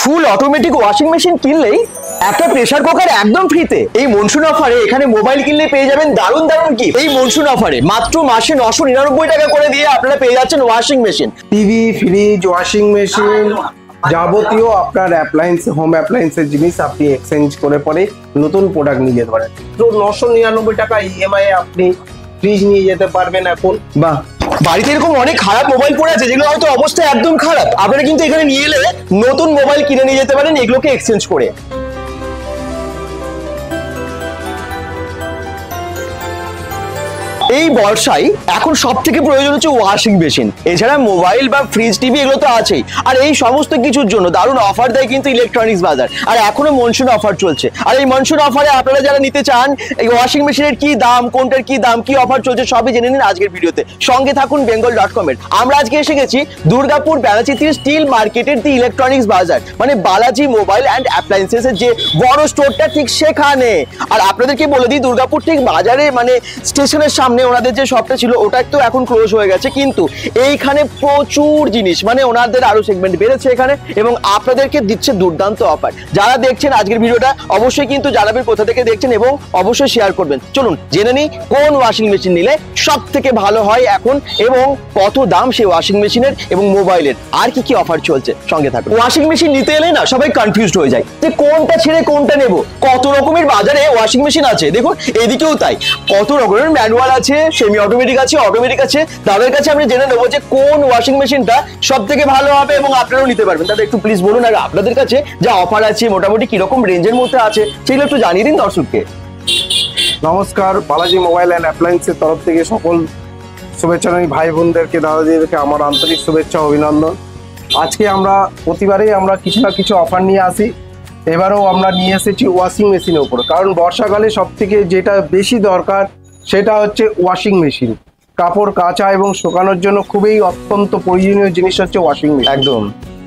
Full automatic washing machine কিনলেই একটা pressure cooker একদম ফ্রিতে। এই মনসুন অফারে এখানে মোবাইল কিনলে পেয়ে যাবেন দারুণ দারুণ গিফট। এই মনসুন অফারে মাত্র মাসে 999 টাকা করে দিয়ে আপনারা পেয়ে যাচ্ছেন washing machine, TV, fridge, washing machine, যাবতীয় আপনার অ্যাপ্লায়েন্স, হোম অ্যাপ্লায়েন্সের জিনিস আপনি এক্সচেঞ্জ করে পরে নতুন প্রোডাক্ট নিয়ে যেতে পারেন। তো 999 টাকা ইএমআই আপনি ফ্রিজ নিয়ে যেতে পারবেন এখন। বাহ, বাড়িতে এরকম অনেক খারাপ মোবাইল পড়ে আছে যেগুলো হয়তো অবস্থা একদম খারাপ, আপনারা কিন্তু এখানে নিয়ে এলে নতুন মোবাইল কিনে নিয়ে যেতে পারেন এগুলোকে এক্সচেঞ্জ করে। এই বর্ষায় এখন সব থেকে প্রয়োজন হচ্ছে ওয়াশিং মেশিন, এছাড়া মোবাইল বা ফ্রিজ, টিভি এগুলো তো আছেই। আর এই সমস্ত কিছুর জন্য দারুণ অফার দেয় কিন্তু ইলেকট্রনিক্স বাজার, আর এখনো মনসুন অফার চলছে। আর এই মনসুন অফারে আপনারা যারা নিতে চান এই ওয়াশিং মেশিনের কি দাম, কোনটার কি দাম, কি অফার চলছে সবই জেনে নিন আজকের ভিডিওতে। সঙ্গে থাকুন bengal.com এর। আমরা আজকে এসে গেছি দুর্গাপুর বেলাচিত্রি স্টিল মার্কেটের দি ইলেকট্রনিক্স বাজার, মানে বালাজি মোবাইল অ্যান্ড অ্যাপ্লায়েন্সেস এর যে বড় স্টোরটা ঠিক সেখানে। আর আপনাদেরকে বলে দিই দুর্গাপুর ঠিক বাজারে মানে স্টেশনের সামনে ওনাদের যে শপটা ছিল ওটা তো এখন ক্লোজ হয়ে গেছে, কিন্তু এইখানে প্রচুর জিনিস, মানে ওনাদের আরো সেগমেন্ট বেড়েছে এখানে এবং আপনাদেরকে দিচ্ছে দুর্দান্ত অফার। যারা দেখছেন আজকের ভিডিওটা অবশ্যই কিন্তু জানাবেন কোথা থেকে দেখছেন এবং অবশ্যই শেয়ার করবেন। চলুন জেনে নিই কোন ওয়াশিং মেশিন নিলে সব থেকে ভালো হয় এখন এবং কত দাম সেই ওয়াশিং মেশিনের এবং মোবাইলের, আর কি কি অফার চলছে। সঙ্গে থাকুন। ওয়াশিং মেশিন নিতে এলে না সবাই কনফিউজড হয়ে যায় যে কোনটা ছেড়ে কোনটা নেব। কত রকমের বাজারে ওয়াশিং মেশিন আছে, দেখুন এদিকেও তাই, কত রকমের ম্যানুয়াল আছে, সেমি অটোমেটিক আছে, অটোমেটিক আছে। তাদের কাছে আমরা জেনে নেবো যে কোন ওয়াশিং মেশিনটা সব থেকে ভালো হবে এবং আপনারাও নিতে পারবেন। তাদের একটু প্লিজ বলুন, আর আপনাদের কাছে যা অফার আছে মোটামুটি কিরকম রেঞ্জের মধ্যে আছে সেগুলো একটু জানিয়ে দিন দর্শককে। নমস্কার, বালাজি মোবাইল অ্যান্ড অ্যাপ্লায়েন্সের তরফ থেকে সকল শুভেচ্ছাময়ী ভাই বোনদেরকে, দাদাদিদেরকে আমার আন্তরিক শুভেচ্ছা অভিনন্দন। আজকে আমরা প্রতিবারেই আমরা কিছু না কিছু অফার নিয়ে আসি, এবারেও আমরা নিয়ে এসেছি ওয়াশিং মেশিনের উপর। কারণ বর্ষাকালে সব থেকে যেটা বেশি দরকার সেটা হচ্ছে ওয়াশিং মেশিন। কাপড় কাচা এবং শুকানোর জন্য খুবই অত্যন্ত প্রয়োজনীয় জিনিস হচ্ছে ওয়াশিং মেশিন। একদম,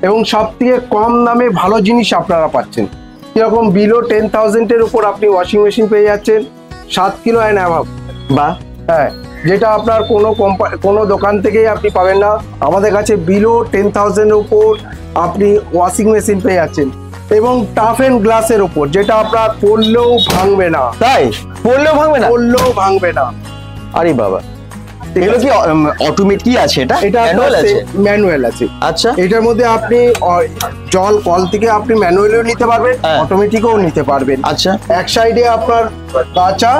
এবং সব থেকে কম দামে ভালো জিনিস আপনারা পাচ্ছেন। যেরকম বিলো 10,000-এর উপর আপনি ওয়াশিং মেশিন পেয়ে যাচ্ছেন 7 কিলো অ্যান্ড অ্যাভাব। বা হ্যাঁ, যেটা আপনার কোনো দোকান থেকেই আপনি পাবেন না। আমাদের কাছে বিলো 10,000-এর উপর আপনি ওয়াশিং মেশিন পেয়ে যাচ্ছেন এবং টাফ এন্ড গ্লাসের উপর, যেটা আপনার পড়লেও ভাঙবে না। তাই? পড়লেও ভাঙবে না? পড়লেও ভাঙবে না। আরে বাবা, এগুলো কি অটোমেটিক আছে? এটা ম্যানুয়াল আছে? ম্যানুয়াল আছে। আচ্ছা, এটার মধ্যে আপনি জল কল থেকে আপনি ম্যানুয়ালিও নিতে পারবেন, অটোমেটিকও নিতে পারবেন। আচ্ছা, এক সাইডে আপনার কাঁচা,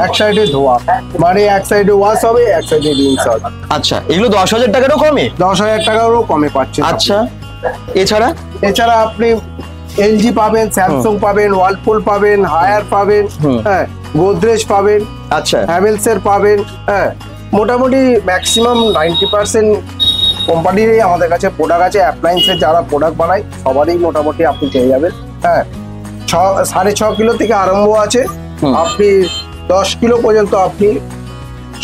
এক সাইডে ধোয়া, মানে এক সাইডে ওয়াশ হবে, এক সাইডে রিন্স হবে। আচ্ছা, এগুলো 10,000 টাকারও কমে? 10,000 টাকারও কমে পাচ্ছেন। আচ্ছা, এছাড়া আপনি এলজি পাবেন, স্যামসাং পাবেন, ওয়ালপুল পাবেন, হায়ার পাবেন, হ্যাঁ, গোদরেজ পাবেন, আচ্ছা, হ্যাভেলস এর পাবেন। হ্যাঁ, মোটামুটি ম্যাক্সিমাম 90% কোম্পানিরই আমাদের কাছে প্রোডাক্ট আছে। অ্যাপ্লায়েন্সের যারা প্রোডাক্ট বানায় সবারই মোটামুটি আপনি পেয়ে যাবেন। হ্যাঁ, 6.5 কিলো থেকে আরম্ভ আছে, আপনি 10 কিলো পর্যন্ত আপনি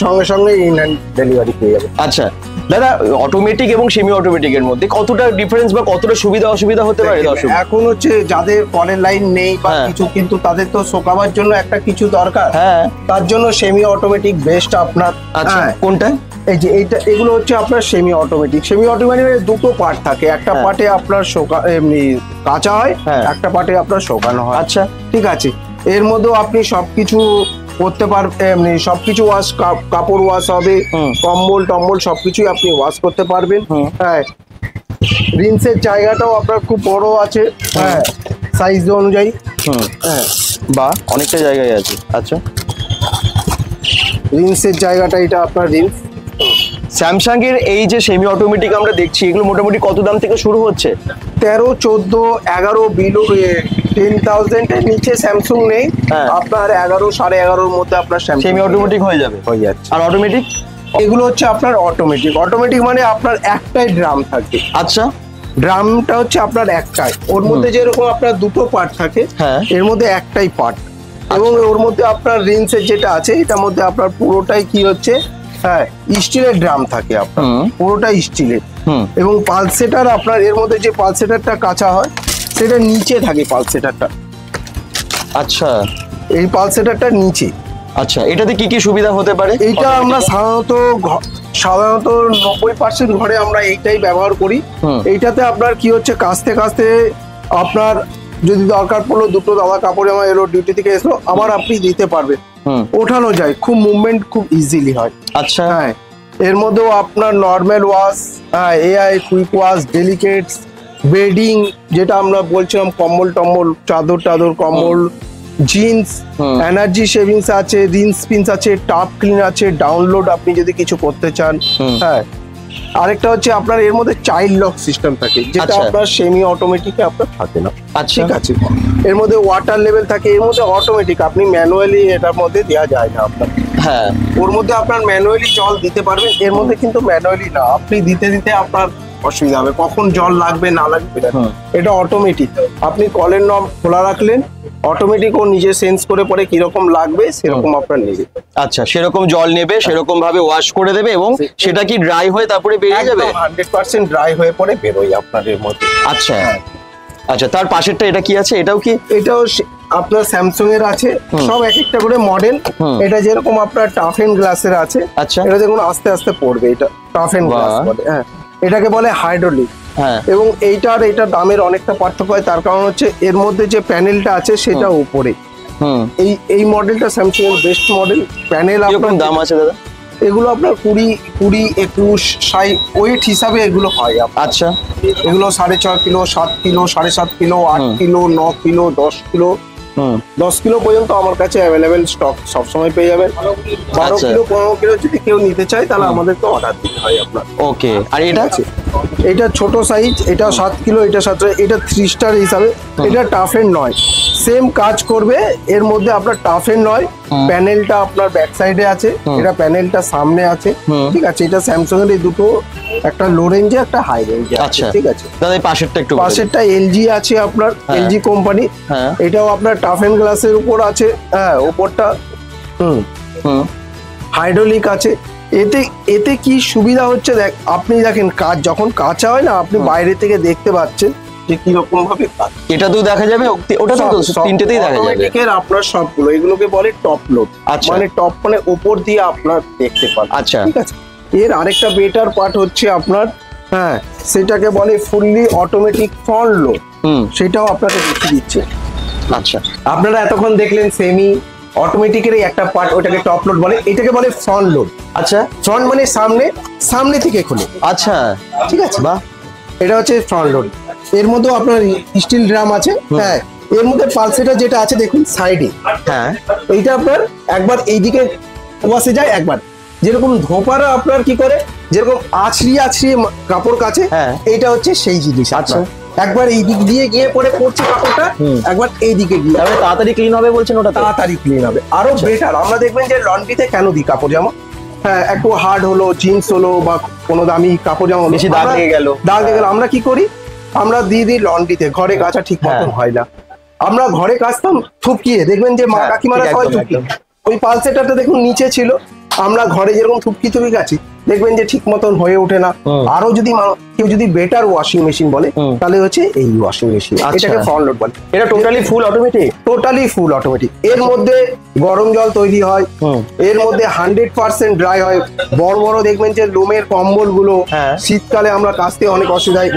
সঙ্গে সঙ্গে ইন হ্যান্ড ডেলিভারি পেয়ে যাবেন। আচ্ছা দাদা, অটোমেটিক এবং সেমি অটোমেটিক এর মধ্যে কতটা ডিফারেন্স বা কতটা সুবিধা অসুবিধা হতে পারে দর্শক? এখন হচ্ছে যাদের কলের লাইন নেই বা কিছু, কিন্তু তাদের তো শোকাবার জন্য একটা কিছু দরকার, হ্যাঁ, তার জন্য সেমি অটোমেটিক বেস্ট আপনার। আচ্ছা, কোনটা? এই যে এগুলো হচ্ছে আপনার সেমি অটোমেটিক। সেমি অটোমেটিকের দুটো পার্ট থাকে, একটা পার্টে আপনার এমনি কাঁচা হয়, একটা পার্টে আপনার শোকানো হয়। আচ্ছা, ঠিক আছে। এর মধ্যেও আপনি সবকিছু করতে পারবেন, এমনি সবকিছু ওয়াশ, কাপড় ওয়াশ হবে, কম্বল টম্বল সবকিছুই আপনি ওয়াশ করতে পারবেন। হ্যাঁ, রিন্সের জায়গাটাও আপনার খুব বড় আছে, হ্যাঁ, সাইজ অনুযায়ী। হ্যাঁ, বা অনেকটা জায়গায় আছে। আচ্ছা, রিন্সের জায়গাটা এটা আপনার রিন্স। স্যামসাং এর এই যে সেমি অটোমেটিক আমরা দেখছি এগুলো মোটামুটি কত দাম থেকে শুরু হচ্ছে? 13, 14, 11 বিলো 10,000-এর নিচে স্যামসাং নেই। আপনার 11, 11.5-এর মধ্যে আপনার সেমি অটোমেটিক হয়ে যাবে, হয়ে যাচ্ছে। আর অটোমেটিক এগুলো হচ্ছে আপনার অটোমেটিক। অটোমেটিক মানে আপনার একটাই ড্রাম থাকে। আচ্ছা, ড্রামটা হচ্ছে আপনার একটাই, ওর মধ্যে যেরকম আপনার দুটো পার্ট থাকে, এর মধ্যে একটাই পার্ট। এবং ওর মধ্যে আপনার রিন্সের যেটা আছে এটার মধ্যে আপনার পুরোটাই কি হচ্ছে, হ্যাঁ, স্টিলের ড্রাম থাকে আপনার, পুরোটাই স্টিলের। এবং পালসেটার আপনার এর মধ্যে যে পালসেটারটা কাঁচা হয় সেটা নিচে থাকে পালসেটারটা। আচ্ছা, এই পালসেটারটা নিচে। আচ্ছা, এটাতে কি কি সুবিধা হতে পারে? এইটা আমরা সাধারণত 90% ঘরে আমরা এইটাই ব্যবহার করি। এইটাতে আপনার কি হচ্ছে, কাস্তে কাস্তে আপনার যদি দরকার পড়লো দুটো দাদা কাপড় জামা এলো ডিউটি থেকে এসলো আবার আপনি দিতে পারবেন, ওঠানো যায়, খুব মুভমেন্ট খুব ইজিলি হয়। আচ্ছা, হ্যাঁ এর মধ্যেও আপনার নর্মাল ওয়াশ, হ্যাঁ এআই কুইক ওয়াশ, ডেলিকেটস, বেডিং যেটা আমরা বলছিলাম, কম্বল টম্বল, চাদর কম্বল, জিন্স, এনার্জি সেভিংস আছে, রিন স্পিনস আছে, টাপ ক্লিন আছে, ডাউনলোড আপনি যদি কিছু করতে চান। হ্যাঁ আরেকটা হচ্ছে আপনার এর মধ্যে চাইল্ড লক সিস্টেম থাকে, যেটা আচ্ছা। আপনার সেমি অটোমেটিকে আপনার থাকে না। আচ্ছা, ঠিক আছে, এর মধ্যে ওয়াটার লেভেল থাকে, এর মধ্যে অটোমেটিক, আপনি ম্যানুয়ালি এটার মধ্যে দেওয়া যায় না আপনার। হ্যাঁ ওর মধ্যে আপনার ম্যানুয়ালি জল দিতে পারবেন, এর মধ্যে কিন্তু ম্যানুয়ালি না, আপনি দিতে দিতে আপনার অসুবিধা হবে, কখন জল লাগবে না লাগবে না। এটা অটোমেটিক, আপনি কলের নব খোলা রাখলেন, অটোমেটিক ও নিজে সেন্স করে পরে কিরকম লাগবে সেরকম আপনার নেবে। আচ্ছা, সেরকম জল নেবে, সেরকম ভাবে ওয়াশ করে দেবে এবং সেটা কি ড্রাই হয়ে তারপরে বেরিয়ে যাবে? 100% ড্রাই হয়ে পরে বেরোয় আপনার এর মধ্যে। আচ্ছা আচ্ছা, তার পাশেরটা এটা কি আছে? এটাও কি? এটাও আপনার স্যামসাং এর আছে, সব এক একটা করে মডেল। এটা যেরকম আপনার টাফ এন্ড গ্লাসের আছে, আচ্ছা, এটা দেখুন আস্তে আস্তে পড়বে, এটা টাফ এন্ড গ্লাস বলে। হ্যাঁ এটাকে বলে হাইড্রোলিক। হ্যাঁ, এবং এইটার দামের অনেকটা পার্থক্য হয়, তার কারণ হচ্ছে এর মধ্যে যে প্যানেলটা আছে সেটা উপরে। এই মডেলটা স্যামসাং এর বেস্ট মডেল। প্যানেল আপনার দাম আছে দাদা? এগুলো আপনার 20, 21, 60 ওয়েট হিসাবে এগুলো হয়। আচ্ছা, এগুলো 6.5 kilo, 7 kilo, 7.5 kilo, 8 kilo, 9 kilo, 10 kilo, 10 kilo পর্যন্ত আমার কাছে অ্যাভেলেবেল স্টক সবসময় পেয়ে যাবেন। 12 কিলো 15 কিলো যদি কেউ নিতে চায় তাহলে আমাদের তো অর্ডার দিতে হয় আপনার। ওকে, আর এটা আছে? এটা ছোট সাইজ, এটা 7 কিলো, এটা 7, এটা 3 স্টার হিসাবে। এটা টাফ এন্ড নয়, সেম কাজ করবে, এর মধ্যে আপনার টাফ এন্ড নয়। প্যানেলটা আপনার ব্যাক সাইডে আছে, এটা প্যানেলটা সামনে আছে। ঠিক আছে, এটা স্যামসাং এর এই দুটো, একটা লো রেঞ্জে একটা হাই রেঞ্জে। আচ্ছা, ঠিক আছে দাদা এই পাশেরটা একটু? পাশেরটা এলজি আছে আপনার, এলজি কোম্পানি। এটাও আপনার টাফ এন্ড গ্লাসের উপর আছে। হ্যাঁ উপরটা হাইড্রোলিক আছে। এতে কি সুবিধা হচ্ছে, আপনি দেখেন কাজ যখন কাঁচা হয় না, আপনি বাইরে থেকে দেখতে পাচ্ছেন যে কিরকম ভাবে কাজ। এটাতেও দেখা যাবে, ওটা তো তিনটেতেই দেখা যাবে। অটোমেটিকের আপনার সবগুলো, এগুলোকে বলে টপ লোড। মানে টপ মানে উপর দিয়ে আপনার দেখতে পান। আচ্ছা, ঠিক আছে, এর আরেকটা বেটার পার্ট হচ্ছে আপনার, হ্যাঁ সেটাকে বলে ফুললি অটোমেটিক ফ্রন্ট লোড। সেটাও আপনাকে দেখিয়ে দিচ্ছে। আচ্ছা, আপনারা এতক্ষণ দেখলেন সেমি অটোমেটিকের একটা পার্ট, ওটাকে টপ লোড বলে, এটাকে বলে ফ্রন্ট লোড। আচ্ছা, ফ্রন্ট মানে সামনে থেকে খুলে। আচ্ছা, ঠিক আছে, বাহ, এটা হচ্ছে ফ্রন্ট লোড। এর মধ্যে আপনার স্টিল ড্রাম আছে। হ্যাঁ এর মধ্যে পালসেটার যেটা আছে দেখুন সাইডে। হ্যাঁ এইটা আপনার একবার এইদিকে ওয়াশে যায়, একবার যেরকম ধোপারা আপনার কি করে, যেরকম আছড়িয়ে কাপড় কাছে, এইটা হচ্ছে সেই জিনিস। আচ্ছা, একবার এই দিক দিয়ে গিয়ে পরে পড়ছে কাপড়টা, একবার এই দিকে গিয়ে, তাহলে তাড়াতাড়ি ক্লিন হবে বলছেন? ওটা তাড়াতাড়ি ক্লিন হবে, আরো বেটার। আমরা দেখবেন যে লন্ড্রিতে কেন দিই কাপড় জামা, হ্যাঁ একটু হার্ড হলো, জিন্স হলো বা কোনো দামি কাপড় জামা বেশি দাগ লেগে গেল, আমরা কি করি, আমরা দিয়ে দিই লন্ড্রিতে। ঘরে কাচা ঠিক মতন হয় না, আমরা ঘরে কাচতাম থুপকিয়ে, দেখবেন যে মা কাকিমারা সবাই থুপকি, ওই পালসেটারটা দেখুন নিচে ছিল, আমরা ঘরে যেরকম থুপকি গাছি, দেখবেন যে ঠিক মতন হয়ে ওঠে না। আরো যদি কেউ যদি বেটার ওয়াশিং মেশিন বলে তাহলে হচ্ছে এই ওয়াশিং মেশিন, এটাকে ফ্রন্ট লোড বলে। এটা totally full automatic? Totally full automatic. এর মধ্যে গরম জল তৈরি হয়, এর মধ্যে 100% ড্রাই হয়। বড় বড় দেখবেন যে লোমের কম্বল গুলো শীতকালে আমরা কাচতে অনেক অসুবিধা হয়,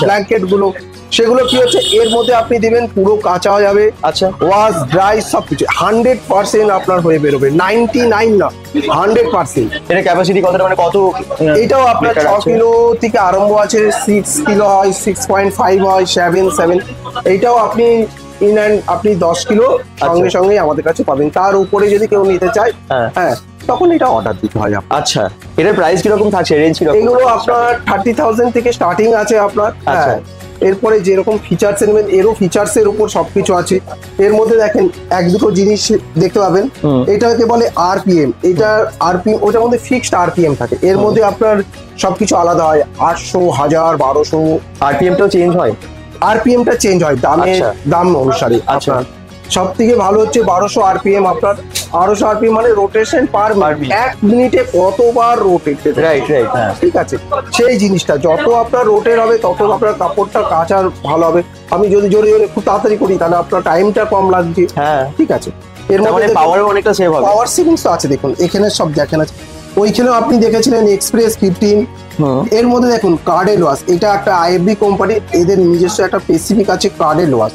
ব্ল্যাঙ্কেট গুলো, সেগুলো কি হচ্ছে এর মধ্যে আপনি দিবেন, পুরো কাঁচা যাবে। আচ্ছা, ওয়াশ ড্রাই সবকিছু 100% আপনার হয়ে বেরোবে, 99 না 100%। এর ক্যাপাসিটি কতটা, মানে কত? এটাও আপনার 6 কিলো থেকে আরম্ভ আছে, 6 কিলো হয়, 6.5 হয়, 7। এইটাও আপনি আপনি 10 কিলো সঙ্গে সঙ্গে আমাদের কাছে পাবেন। তার উপরে যদি কেউ নিতে চায়, হ্যাঁ তখন এটা অর্ডার দিতে হয়। আচ্ছা, এটার প্রাইস কিরকম থাকছে, রেঞ্জ কিরকম? এগুলো আপনার 30,000 থেকে স্টার্টিং আছে আপনার। হ্যাঁ এরপরে যেরকম ফিচার্স নেবেন, এরও ফিচার্সের উপর সবকিছু আছে। এর মধ্যে দেখেন এক দুটো জিনিস দেখতে পাবেন, এটাকে বলে আরপিএম। এটা আরপিএম, ওটার মধ্যে ফিক্সড আরপিএম থাকে, এর মধ্যে আপনার সবকিছু আলাদা হয়, 800, 1000, 1200। আরপিএমটাও চেঞ্জ হয়? আরপিএমটা চেঞ্জ হয় দাম অনুসারে। আচ্ছা, সব থেকে ভালো হচ্ছে 1200 আরপিএম আপনার। 1200 আরপিএম মানে রোটেশন পার মিনিট, 1 মিনিটে কতবার রোটেট। রাইট, ঠিক আছে, সেই জিনিসটা যত আপনার রোটেট হবে তত আপনার কাপড়টা কাচার ভালো হবে। আমি যদি জোরে খুব তাড়াতাড়ি করি তাহলে আপনার টাইমটা কম লাগছে। ঠিক আছে, এর মধ্যে পাওয়ারও অনেকটা সেভ হবে। পাওয়ার সেভিংস তো আছে, দেখুন এখানে সব দেখেন আছে, ওইখানেও আপনি দেখেছিলেন এক্সপ্রেস 15। এর মধ্যে দেখুন কার্ডেল ওয়াশ, এটা একটা আইএফবি কোম্পানি, এদের নিজস্ব একটা স্পেসিফিক আছে কার্ডেল ওয়াশ।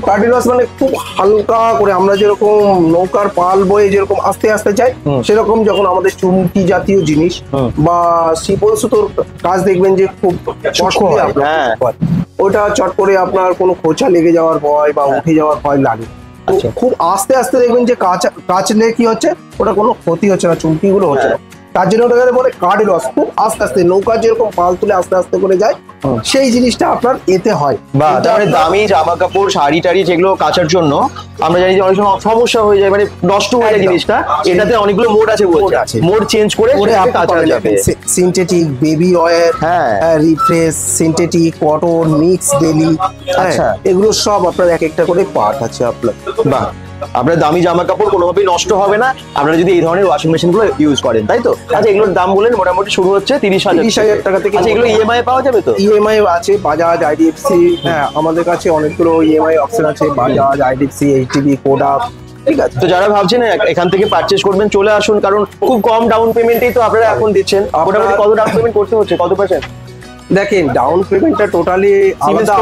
কার্ডেল ওয়াশ মানে খুব হালকা করে, আমরা যেরকম নৌকার পাল বয়ে যেরকম আস্তে আস্তে যাই, সেরকম যখন আমাদের চুমকি জাতীয় জিনিস বা শিপল সুতোর কাজ দেখবেন যে খুব কষ্টে আপনার ওটা চট করে আপনার কোনো খোঁচা লেগে যাওয়ার ভয় বা উঠে যাওয়ার ভয় লাগে। খুব আস্তে আস্তে দেখবেন যে কাচলে কি হচ্ছে, ওটা কোনো ক্ষতি হচ্ছে না, চুমকি গুলো হচ্ছে না। তার জন্য ওটাকে বলে কার্ডেল ওয়াশ। খুব আস্তে আস্তে নৌকা যেরকম পাল তুলে আস্তে আস্তে করে যায়, সেই জিনিসটা আপনার এতে হয়। বা তারপরে দামি জামা কাপড় শাড়ি টাড়ি যেগুলো কাচার জন্য আমরা জানি যে অনেক সময় সমস্যা হয়ে যায়, মানে নষ্ট হয়ে যায় জিনিসটা, এটাতে অনেকগুলো মোড আছে, মোড চেঞ্জ করে কাচা যাবে। Synthetic, baby oil, refresh, synthetic, cotton, mix daily, আচ্ছা এগুলো সব আপনার এক একটা করে পার্ট আছে আপনার। বাহ, আপনার দামি জামা কাপড় কোনোভাবেই নষ্ট হবে না আপনারা যদি এই ধরনের ওয়াশিং মেশিন গুলো ইউজ করেন, তাই তো? আচ্ছা, এগুলোর দাম বলেন মোটামুটি শুরু হচ্ছে 30,000 টাকা থেকে। আচ্ছা, এগুলো ইএমআই পাওয়া যাবে তো? ইএমআই আছে, বাজাজ, আইডিএফসি, হ্যাঁ আমাদের কাছে অনেকগুলো ইএমআই অপশন আছে, বাজাজ, আইডিএফসি, এইচডিবি, কোডাক, ঠিক আছে। তো যারা ভাবছেন এখান থেকে পারচেজ করবেন, চলে আসুন, কারণ খুব কম ডাউন পেমেন্টেই তো আপনারা এখন দিচ্ছেন। মোটামুটি কত ডাউন পেমেন্ট করতে হচ্ছে, কত পার্সেন্ট? দেখেন ডাউন পেমেন্টটা টোটালি আলাদা।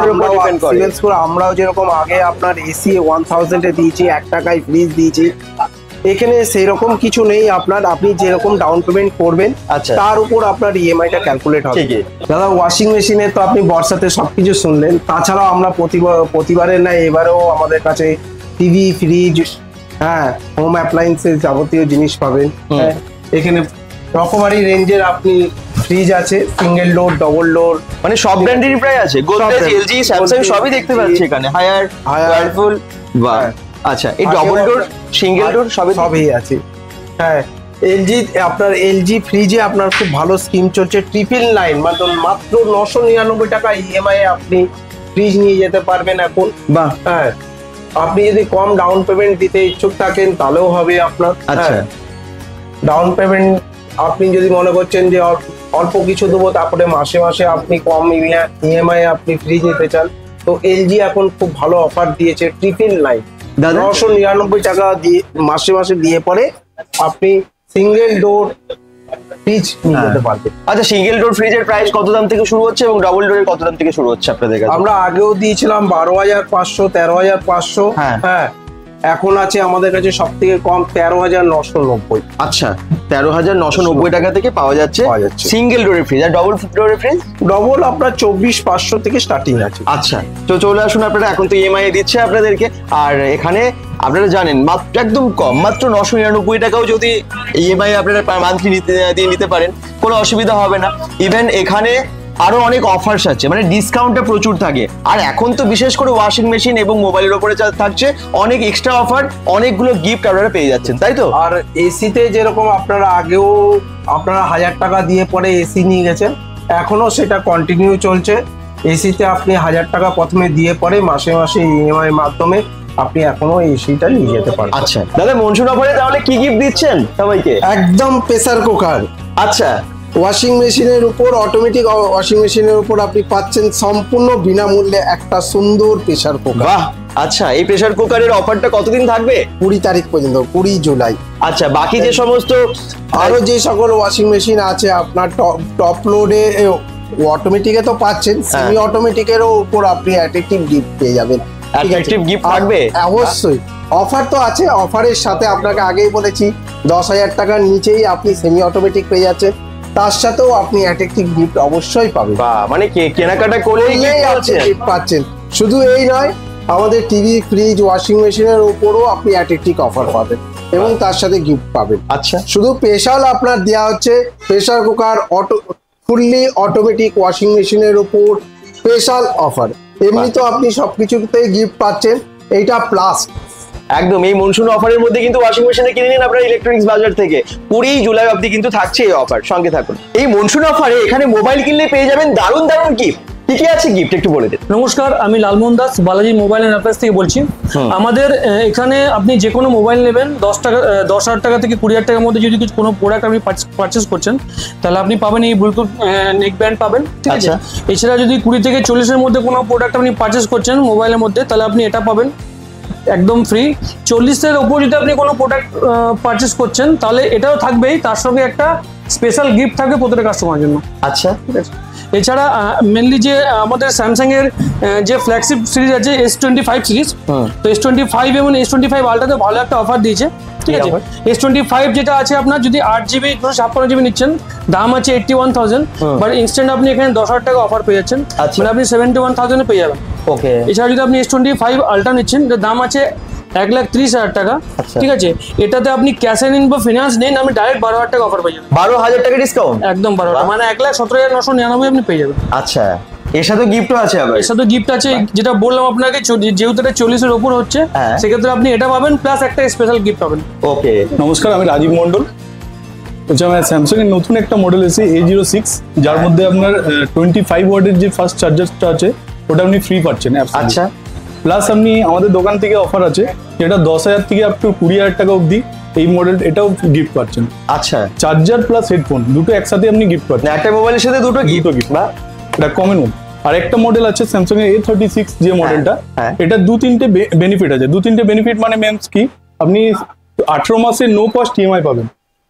আমরাও যেরকম আগে আপনার এসি 1000 এ দিয়েছি, 1 টাকায় ফ্রিজ দিয়েছি, এখানে সেই রকম কিছু নেই আপনার। আপনি যেরকম ডাউন পেমেন্ট করবেন তার উপর আপনার ইএমআইটা ক্যালকুলেট হবে। দাদা ওয়াশিং মেশিনে তো আপনি বর্ষাতে সবকিছু শুনলেন, তাছাড়াও আমরা প্রতিবারের না এবারেও আমাদের কাছে টিভি, ফ্রিজ, হ্যাঁ হোম অ্যাপ্লায়েন্সেস যাবতীয় জিনিস পাবেন। এখানে রকমারি রেঞ্জের আপনি ফ্রিজ আছে, সিঙ্গেল ডোর, ডবল ডোর, মানে সব ব্র্যান্ডেরই প্রায় আছে, গোদরেজ, এলজি, স্যামসাং সবই দেখতে পাচ্ছি এখানে, হায়ার, ওয়ারপুল। বাহ, আচ্ছা এই ডবল ডোর, সিঙ্গেল ডোর সবই আছে। হ্যাঁ এলজি, আপনার এলজি ফ্রিজে আপনার খুব ভালো স্কিম চলছে, 999 মাত্র 999 টাকা ইএমআই আপনি ফ্রিজ নিয়ে যেতে পারবেন এখন। বাহ, হ্যাঁ আপনি যদি কম ডাউন পেমেন্ট দিতে ইচ্ছুক থাকেন তাহলেও হবে আপনার। আচ্ছা ডাউন পেমেন্ট আপনি যদি মনে করছেন যে অল্প কিছু দেবো, তারপরে মাসে মাসে আপনি কম ইএমআই আপনি ফ্রিজ নিতে চান, তো এলজি এখন খুব ভালো অফার দিয়েছে, 999 999 টাকা দিয়ে মাসে মাসে দিয়ে পরে আপনি সিঙ্গেল ডোর ফ্রিজ নিয়ে যেতে পারবেন। আচ্ছা, সিঙ্গেল ডোর ফ্রিজের প্রাইস কত দাম থেকে শুরু হচ্ছে এবং ডাবল ডোরের কত দাম থেকে শুরু হচ্ছে আপনাদের কাছে? আমরা আগেও দিয়েছিলাম 12,500, 13,500। হ্যাঁ এখন আছে আমাদের কাছে সব থেকে কম 13,990। আচ্ছা, 13,990 টাকা থেকে পাওয়া যাচ্ছে সিঙ্গেল ডোরের ফ্রিজ। আর ডবল ডোরের ফ্রিজ? ডবল আপনার 24,500 থেকে স্টার্টিং আছে। আচ্ছা, তো চলে আসুন আপনারা, এখন তো ইএমআই দিচ্ছে আপনাদেরকে। আর এখানে আপনারা জানেন মাত্র একদম কম, মাত্র 999 টাকাও যদি ইএমআই আপনারা মান্থলি দিয়ে নিতে পারেন, কোনো অসুবিধা হবে না। ইভেন এখানে আরো অনেক অফার্স আছে, মানে ডিসকাউন্টটা প্রচুর থাকে। আর এখন তো বিশেষ করে ওয়াশিং মেশিন এবং মোবাইলের উপরে থাকছে অনেক এক্সট্রা অফার, অনেকগুলো গিফট আপনারা পেয়ে যাচ্ছেন, তাই তো? আর এসিতে যেরকম আপনারা আগেও 1000 টাকা দিয়ে পরে এসি নিয়ে গেছেন, এখনো সেটা কন্টিনিউ চলছে। এসিতে আপনি 1000 টাকা প্রথমে দিয়ে পরে মাসে মাসে ইএমআই মাধ্যমে আপনি এখনো এসিটা নিয়ে যেতে পারেন। আচ্ছা দাদা, মনসুন অফারে তাহলে কি গিফট দিচ্ছেন সবাইকে? একদম প্রেসার কুকার। আচ্ছা, ওয়াশিং মেশিনের উপর, অটোমেটিক ওয়াশিং মেশিনের উপর আপনি পাচ্ছেন সম্পূর্ণ বিনামূল্যে একটা সুন্দর প্রেসার কুকার। বাহ, আচ্ছা এই প্রেসার কুকারের অফারটা কতদিন থাকবে? 20 তারিখ পর্যন্ত, 20 জুলাই। আচ্ছা, বাকি যে সমস্ত আরো যে সকল ওয়াশিং মেশিন আছে আপনার টপ লোডে অটোমেটিকে তো পাচ্ছেন, সেমি অটোমেটিকেরও উপর আপনি অ্যাট্রাকটিভ গিফট পেয়ে যাবেন। অ্যাট্রাকটিভ গিফট থাকবে অবশ্যই, অফার তো আছে। অফারের সাথে আপনাকে আগেই বলেছি 10,000 টাকার নিচেই আপনি সেমি অটোমেটিক পেয়ে যাচ্ছেন, তার সাথেও আপনি অ্যাট্রাকটিভ গিফট অবশ্যই পাবেন। মানে কেনাকাটা করলেই গিফট পাচ্ছেন। শুধু এই নয়, আমাদের টিভি, ফ্রিজ, ওয়াশিং মেশিনের উপরও আপনি অ্যাট্রাকটিভ অফার পাবেন এবং তার সাথে গিফট পাবেন। আচ্ছা, শুধু স্পেশাল আপনার দেওয়া হচ্ছে pressure cooker, fully automatic washing মেশিনের উপর স্পেশাল অফার। এমনি তো আপনি সবকিছুতে গিফট পাচ্ছেন, এইটা প্লাস। একদম এই মনসুন অফারের মধ্যে কিন্তু ওয়াশিং মেশিনে কিনে নিন আপনারা ইলেকট্রনিক্স বাজার থেকে। 20 জুলাই অবধি কিন্তু থাকছে এই অফার, সঙ্গে থাকুন। এই মনসুন অফারে এখানে মোবাইল কিনলে পেয়ে যাবেন দারুণ দারুণ গিফট। কি কি আছে গিফট একটু বলে দিন। নমস্কার, আমি Lalmohan Das, Balaji mobile and appliance থেকে বলছি। আমাদের এখানে আপনি যে কোনো মোবাইল নেবেন 10,000 টাকা থেকে 20,000 টাকার মধ্যে যদি কোনো প্রোডাক্ট আপনি পারচেস করছেন, তাহলে আপনি পাবেন এই ব্লুটুথ নেক ব্যান্ড পাবেন, ঠিক আছে? এছাড়া যদি 20 থেকে 40-এর মধ্যে কোনো প্রোডাক্ট আপনি পারচেস করছেন মোবাইলের মধ্যে, তাহলে আপনি এটা পাবেন। একদম ফ্রি। 40-এর ওপর যদি আপনি কোনো প্রোডাক্ট পারচেস করছেন তাহলে এটাও থাকবেই, তার সঙ্গে একটা স্পেশাল গিফট থাকবে প্রত্যেকটা কাস্টমারের জন্য। আচ্ছা, ঠিক আছে। এছাড়া মেনলি যে আমাদের স্যামসাং এর যে ফ্ল্যাগশিপ সিরিজ আছে S25 সিরিজ, তো S25 এবং S25 আলট্রাতে ভালো একটা অফার দিয়েছে। ঠিক আছে, S25 যেটা আছে আপনার যদি 8GB 256GB নিচ্ছেন দাম আছে 81,000, বাট ইনস্ট্যান্ট আপনি এখানে 10,000 টাকা অফার পেয়ে যাচ্ছেন, মানে আপনি 71,000 পেয়ে যাবেন। ওকে। এছাড়া যদি আপনি S25 আলট্রা নিচ্ছেন এটার দাম আছে 1,30,000 টাকা। ঠিক আছে, এটাতে আপনি ক্যাশ এন্ড ইন বা ফিনান্স নেন, আমি ডাইরেক্ট 12,000 টাকা অফার পেয়ে যাবেন। 12,000 টাকা ডিসকাউন্ট? একদম 12,000, মানে 1,17,999 আপনি পেয়ে যাবেন। আচ্ছা, এর সাথে গিফটও আছে আবার? এর সাথে গিফট আছে, যেটা বললাম আপনাকে, যেহেতু এটা 40-এর ওপর হচ্ছে সেক্ষেত্রে আপনি এটা পাবেন প্লাস একটা স্পেশাল গিফট পাবেন। ওকে, নমস্কার, আমি রাজীব মন্ডল। হচ্ছে আমার স্যামসাং এর নতুন একটা মডেল এসে A06, যার মধ্যে আপনার 25 ওয়াটের যে ফাস্ট চার্জারটা আছে ওটা আপনি ফ্রি পাচ্ছেন। আচ্ছা, প্লাস আপনি আমাদের দোকান থেকে অফার আছে যেটা 10,000 থেকে আপ টু 20,000 টাকা অবধি এই মডেল এটাও গিফট পাচ্ছেন। আচ্ছা, চার্জার প্লাস হেডফোন দুটো একসাথে আপনি গিফট পাচ্ছেন। একটা মোবাইলের সাথে দুটো গিফট বা এটা কমন মডেল। আর একটা মডেল আছে স্যামসাং এর A36 যে মডেলটা, এটা 2-3টে বেনিফিট আছে। 2-3টে বেনিফিট মানে মেমস কি, আপনি 18 মাসের নো কস্ট ইএমআই পাবেন।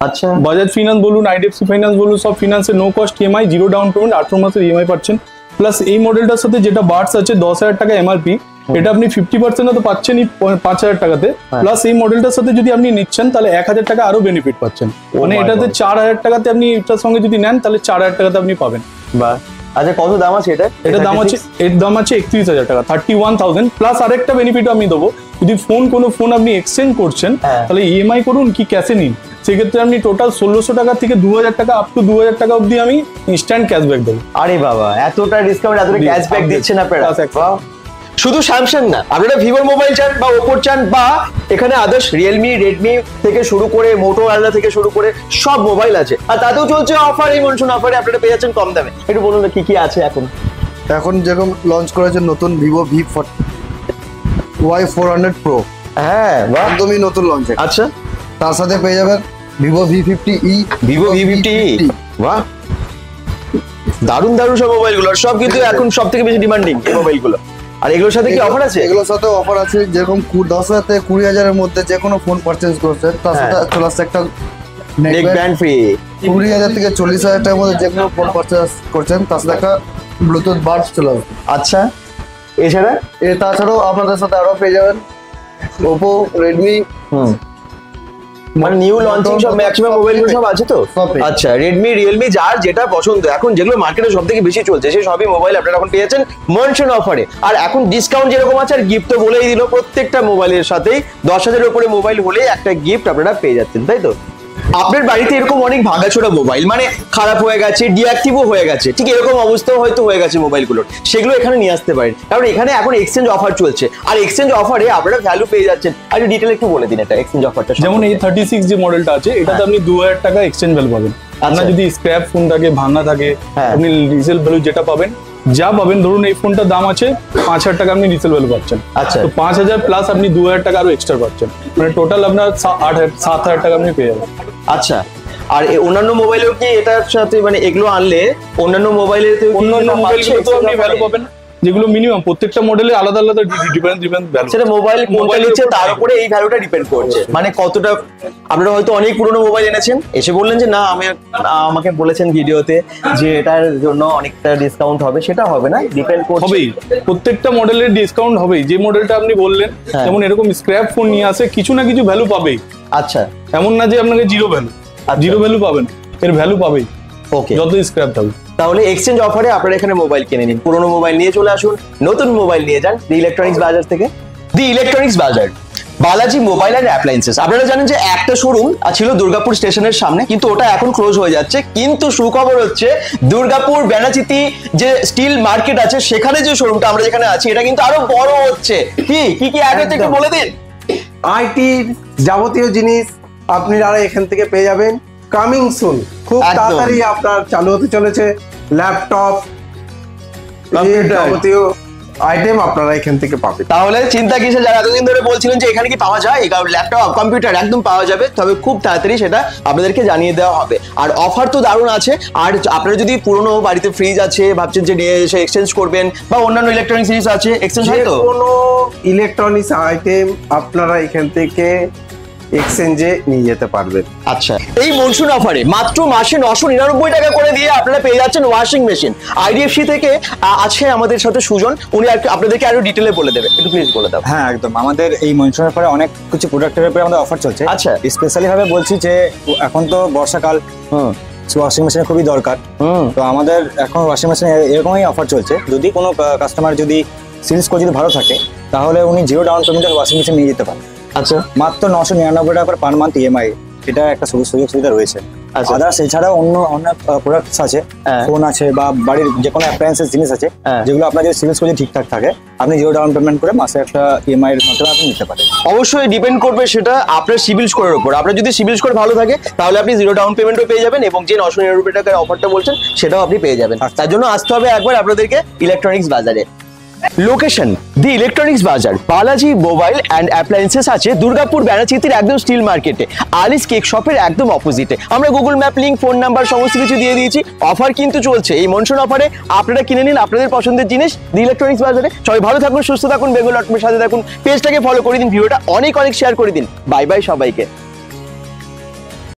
আচ্ছা, বাজাজ ফিনান্স বলুন, আইডিএফসি ফাইন্যান্স বলুন, সব ফিনান্সের no cost EMI, 0 down payment, 18 মাসের ইএমআই পাচ্ছেন। প্লাস এই মডেলটার সাথে যেটা বার্ডস আছে 10,000 টাকা এমআরপি, এটা আপনি 50% তো পাচ্ছেনই 5,000 টাকাতে। প্লাস এই মডেলটার সাথে যদি আপনি নিচ্ছেন তাহলে 1,000 টাকা আরো বেনিফিট পাচ্ছেন, মানে এটাতে 4,000 টাকাতে আপনি এটার সঙ্গে যদি নেন তাহলে 4,000 টাকাতে আপনি পাবেন। বাহ। আচ্ছা, কত দাম আছে এটা? এর দাম আছে 31,000 টাকা, 31,000। প্লাস আরেকটা বেনিফিট আমি দেবো, যদি কোনো ফোন আপনি এক্সচেঞ্জ করছেন তাহলে ইএমআই করুন কি ক্যাশে নিন, সেক্ষেত্রে আপনি টোটাল 1,600 টাকা থেকে 2,000 টাকা আপ টু 2,000 টাকা অবধি আমি ইনস্ট্যান্ট ক্যাশব্যাক দেবো। আরে বাবা, এতটা ডিসকাউন্ট, এতটা ক্যাশব্যাক দিচ্ছেন আপনারা। শুধু স্যামসাং না, আপনারা ভিভোর মোবাইল চান বা ওপোর চান বা এখানে আদার্স রিয়েলমি, রেডমি থেকে শুরু করে মোটোরোলা থেকে শুরু করে সব মোবাইল আছে, আর তাতেও চলছে অফার। এই মনসুন অফারে আপনারা পেয়ে যাচ্ছেন কম দামে। একটু বলুন না কি কি আছে এখন। এখন যেরকম লঞ্চ করেছে নতুন ভিভো Y400 Pro, হ্যাঁ, একদমই নতুন লঞ্চ। আচ্ছা, তার সাথে পেয়ে যাবেন ভিভো V50e, ভিভো V50e। বাহ, দারুণ দারুণ সব মোবাইলগুলো, সব কিন্তু এখন সব থেকে বেশি ডিমান্ডিং এই মোবাইলগুলো। আর এগুলোর সাথে কি অফার আছে? এগুলোর সাথে অফার আছে, যেরকম 10,000 থেকে 20,000-এর মধ্যে যে কোনো ফোন পারচেজ করছেন তার সাথে চলে আসছে একটা নেক ব্যান্ড ফ্রি। 20,000 থেকে 40,000 টাকার মধ্যে যে কোনো ফোন পারচেজ করছেন তার সাথে একটা ব্লুটুথ বাডস চলে আসবে। আচ্ছা, এছাড়া তাছাড়াও আপনাদের সাথে আরো পেয়ে যাবেন ওপো, রেডমি, মানে নিউ লঞ্চিং সব ম্যাক্সিমাম মোবাইলগুলো সব আছে তো। আচ্ছা, রেডমি, রিয়েলমি, যার যেটা পছন্দ, এখন যেগুলো মার্কেটে সব থেকে বেশি চলছে সেই সবই মোবাইল আপনারা এখন পেয়ে যাচ্ছেন মনসুন অফারে। আর এখন ডিসকাউন্ট যেরকম আছে, আর গিফট তো বলেই দিল, প্রত্যেকটা মোবাইলের সাথেই 10,000-এর উপরে মোবাইল হলেই একটা গিফট আপনারা পেয়ে যাচ্ছেন, তাই তো? আপনার বাড়িতে এরকম অনেক ভাঙাচোরা মোবাইল, মানে খারাপ হয়ে গেছে, ডিঅ্যাক্টিভও হয়ে গেছে, ঠিক এরকম অবস্থাও হয়তো হয়ে গেছে মোবাইলগুলোর, সেগুলো এখানে নিয়ে আসতে পারেন, কারণ এখানে এখন এক্সচেঞ্জ অফার চলছে। আর এক্সচেঞ্জ অফারে আপনারা ভ্যালু পেয়ে যাচ্ছেন। আর ডিটেল একটু বলে দিন এটা এক্সচেঞ্জ অফারটা। যেমন A36 যে মডেলটা আছে এটাতে আপনি 2,000 টাকা এক্সচেঞ্জ ভ্যালু পাবেন। আপনার যদি স্ক্র্যাপ ফোন থাকে, ভাঙা থাকে, আপনি রিসেল ভ্যালু যেটা পাবেন, যা পাবেন, ধরুন এই ফোনটার দাম আছে 5,000 টাকা, আপনি রিসেল ভ্যালু পাচ্ছেন। আচ্ছা, তো 5,000 প্লাস আপনি 2,000 টাকা আরো এক্সট্রা পাচ্ছেন, মানে টোটাল আপনার 7,000 টাকা আপনি পেয়ে যাবেন। আচ্ছা, আর অন্যান্য মোবাইলেও কি এটার সাথে, মানে এগুলো আনলে অন্যান্য মোবাইলেতেও অন্যান্য মোবাইলগুলো তো আপনি ভ্যালু পাবেন, যেগুলো মিনিমাম প্রত্যেকটা মডেলে আলাদা আলাদা ডিপেন্ড ভ্যালু। সেটা মোবাইল কোনটা নিচ্ছে তার উপরে এই ভ্যালুটা ডিপেন্ড করছে, মানে কতটা। আপনারা হয়তো অনেক পুরনো মোবাইল এনেছেন, এসে বললেন যে না আমাকে বলেছেন ভিডিওতে যে এটার জন্য অনেকটা ডিসকাউন্ট হবে, সেটা হবে না, ডিপেন্ড করছে। হবেই, প্রত্যেকটা মডেলের ডিসকাউন্ট হবেই। যে মডেলটা আপনি বললেন, যেমন এরকম স্ক্র্যাপ ফোন নিয়ে আসে, কিছু না কিছু ভ্যালু পাবেই। আচ্ছা, এমন না যে আপনাকে জিরো ভ্যালু পাবেন, এর ভ্যালু পাবেই ওকে, যত স্ক্র্যাপ থাকবে। তাহলে এক্সচেঞ্জ অফারে আপনারা এখানে মোবাইল কিনে নিন, পুরোনো মোবাইল নিয়ে চলে আসুন, নতুন মোবাইল নিয়ে যান দি ইলেকট্রনিক্স বাজার থেকে। দি ইলেকট্রনিক্স বাজার, বালাজি মোবাইল অ্যান্ড অ্যাপ্লায়েন্সেস। আপনারা জানেন যে একটা শোরুম ছিল দুর্গাপুর স্টেশনের সামনে, কিন্তু ওটা এখন ক্লোজ হয়ে যাচ্ছে। কিন্তু সুখবর হচ্ছে দুর্গাপুর বেনাচিতি যে স্টিল মার্কেট আছে, সেখানে যে শোরুমটা আমরা যেখানে আছি, এটা কিন্তু আরো বড় হচ্ছে। কি অ্যাড হচ্ছে একটু বলে দিন। আইটির যাবতীয় জিনিস আপনারা এখান থেকে পেয়ে যাবেন। কামিং সুন, খুব তাড়াতাড়ি আপনার চালু হতে চলেছে ল্যাপটপ, যাবতীয় আইটেম আপনারা এখান থেকে পাবেন। তাহলে চিন্তা কিসে, যারা এতদিন ধরে বলছিলেন যে এখানে কি পাওয়া যায়, ল্যাপটপ কম্পিউটার একদম পাওয়া যাবে, তবে খুব তাড়াতাড়ি সেটা আপনাদেরকে জানিয়ে দেওয়া হবে। আর অফার তো দারুণ আছে। আর আপনারা যদি পুরনো বাড়িতে ফ্রিজ আছে ভাবছেন যে নিয়ে এসে এক্সচেঞ্জ করবেন, বা অন্যান্য ইলেকট্রনিক্স জিনিস আছে এক্সচেঞ্জ হয় তো, কোনো ইলেকট্রনিক্স আইটেম আপনারা এখান থেকে এক্সচেঞ্জে নিয়ে যেতে পারবেন। আচ্ছা, এই মনসুন অফারে মাত্র মাসে 999 টাকা করে দিয়ে আপনারা পেয়ে যাচ্ছেন ওয়াশিং মেশিন। আইডিএফসি থেকে আছে আমাদের সাথে সুজন, উনি আপনাদেরকে আরো ডিটেলে বলে দেবে, একটু প্লিজ বলে দাও। হ্যাঁ একদম, আমাদের এই মনসুনের পরে অনেক কিছু প্রোডাক্টের উপরে আমাদের অফার চলছে। আচ্ছা। স্পেশালি ভাবে বলছি যে এখন তো বর্ষাকাল, ওয়াশিং মেশিন খুবই দরকার। তো আমাদের এখন ওয়াশিং মেশিন এরকমই অফার চলছে। যদি কোনো কাস্টমার যদি সিরিজ কোড যদি ভালো থাকে তাহলে উনি 0 ডাউন পেমেন্টে ওয়াশিং মেশিন নিয়ে যেতে পারেন। আচ্ছা, মাত্র 999 টাকা করে পার মান্থ ইএমআই, এটা একটা সুযোগ সুবিধা রয়েছে। আচ্ছা। আদার্স এছাড়াও অন্য অনেক প্রোডাক্টস আছে, হ্যাঁ। ফোন আছে বা বাড়ির যে কোনো অ্যাপ্লায়েন্সেস জিনিস আছে, হ্যাঁ। যেগুলো আপনার যদি সিভিল স্কোর ঠিকঠাক থাকে আপনি 0 ডাউন পেমেন্ট করে মাসে একটা ইএমআই এর মাধ্যমে আপনি নিতে পারেন। অবশ্যই ডিপেন্ড করবে সেটা আপনার সিভিল স্কোরের উপর। আপনার যদি সিভিল স্কোর ভালো থাকে তাহলে আপনি 0 ডাউন পেমেন্টও পেয়ে যাবেন, এবং যে 999 টাকার অফারটা বলছেন সেটাও আপনি পেয়ে যাবেন। তার জন্য আসতে হবে একবার আপনাদেরকে ইলেকট্রনিক্স বাজারে। লোকেশন দি ইলেকট্রনিক্স বাজার, বালাজি মোবাইল অ্যান্ড অ্যাপ্লায়েন্সেস আছে দুর্গাপুর ব্যানাচিতির একদম স্টিল মার্কেটে, আলিস কেক শপের একদম অপোজিটে। আমরা Google map link, phone number সমস্ত কিছু দিয়ে দিয়েছি। অফার কিন্তু চলছে, এই মনসুন অফারে আপনারা কিনে নিন আপনাদের পছন্দের জিনিস দি ইলেকট্রনিক্স বাজারে। সবাই ভালো থাকুন, সুস্থ থাকুন, বেঙ্গল ডট কমের সাথে থাকুন, পেজটাকে ফলো করে দিন, ভিডিওটা অনেক শেয়ার করে দিন। বাই বাই সবাইকে।